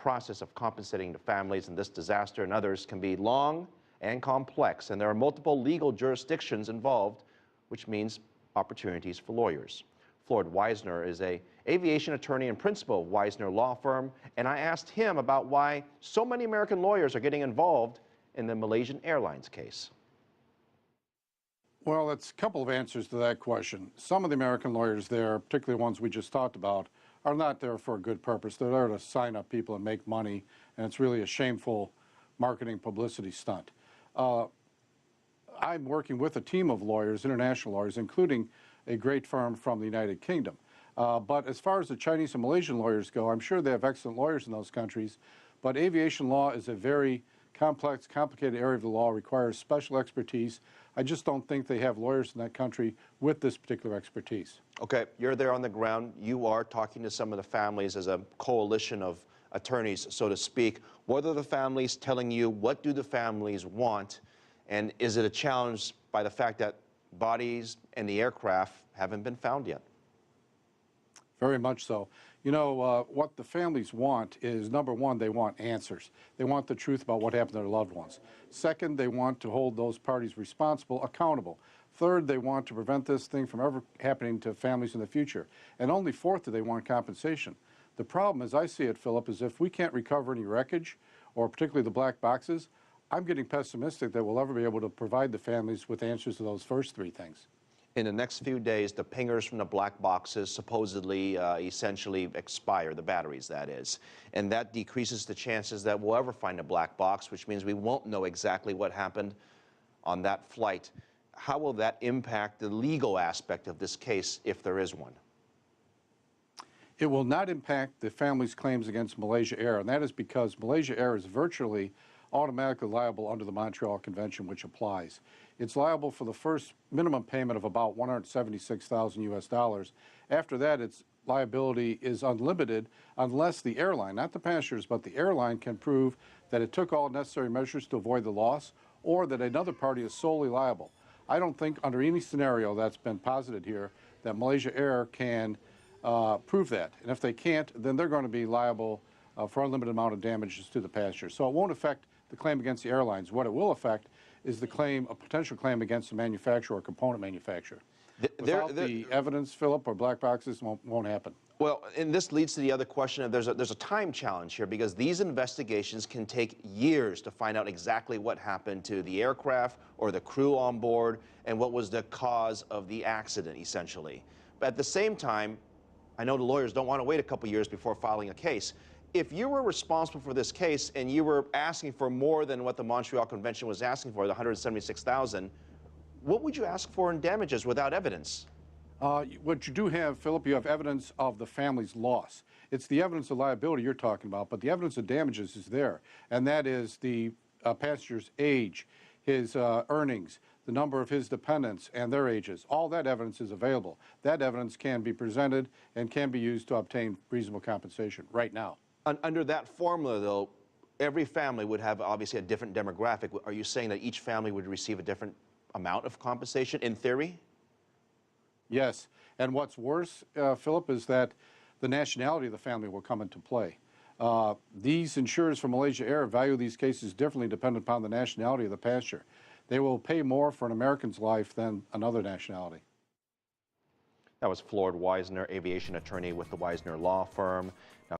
process of compensating the families in this disaster and others can be long and complex, and there are multiple legal jurisdictions involved, which means opportunities for lawyers. Floyd Wisner is an aviation attorney and principal of Wisner Law Firm, and I asked him about why so many American lawyers are getting involved in the Malaysian Airlines case. Well, it's a couple of answers to that question. Some of the American lawyers there, particularly ones we just talked about, are not there for a good purpose. They're there to sign up people and make money, and it's really a shameful marketing publicity stunt. I'm working with a team of lawyers, international lawyers, including a great firm from the United Kingdom. But as far as the Chinese and Malaysian lawyers go, I'm sure they have excellent lawyers in those countries, but aviation law is a very complex, complicated area of the law, requires special expertise. I just don't think they have lawyers in that country with this particular expertise. Okay, you're there on the ground. You are talking to some of the families as a coalition of attorneys, so to speak. What are the families telling you? What do the families want? And is it a challenge by the fact that bodies and the aircraft haven't been found yet? Very much so. You know, what the families want is, number one, they want answers. They want the truth about what happened to their loved ones. Second, they want to hold those parties responsible accountable. Third, they want to prevent this thing from ever happening to families in the future. And only fourth, do they want compensation. The problem, as I see it, Philip, is if we can't recover any wreckage, or particularly the black boxes, I'm getting pessimistic that we'll ever be able to provide the families with answers to those first three things. In the next few days, the pingers from the black boxes supposedly essentially expire, the batteries that is, and that decreases the chances that we'll ever find a black box, which means we won't know exactly what happened on that flight. How will that impact the legal aspect of this case, if there is one? It will not impact the family's claims against Malaysia Air, and that is because Malaysia Air is virtually automatically liable under the Montreal Convention, which applies. It's liable for the first minimum payment of about $176,000 US. After that, its liability is unlimited unless the airline, not the passengers, but the airline can prove that it took all necessary measures to avoid the loss, or that another party is solely liable. I don't think under any scenario that's been posited here that Malaysia Air can prove that. And if they can't, then they're going to be liable for unlimited amount of damages to the passengers. So it won't affect the claim against the airlines. What it will affect is the claim, a potential claim against the manufacturer or component manufacturer. Without the evidence, Philip, or black boxes, won't happen. Well, and this leads to the other question of there's a time challenge here, because these investigations can take years to find out exactly what happened to the aircraft or the crew on board and what was the cause of the accident, essentially. But at the same time, I know the lawyers don't want to wait a couple years before filing a case. If you were responsible for this case and you were asking for more than what the Montreal Convention was asking for, the $176,000, what would you ask for in damages without evidence? What you do have, Philip, you have evidence of the family's loss. It's the evidence of liability you're talking about, but the evidence of damages is there, and that is the passenger's age, his earnings, the number of his dependents and their ages. All that evidence is available. That evidence can be presented and can be used to obtain reasonable compensation right now. Under that formula, though, every family would have obviously a different demographic. Are you saying that each family would receive a different amount of compensation in theory? Yes, and what's worse, Philip, is that the nationality of the family will come into play. These insurers from Malaysia Air value these cases differently depending upon the nationality of the passenger. They will pay more for an American's life than another nationality. That was Floyd Wisner, aviation attorney with the Wisner Law Firm. Now,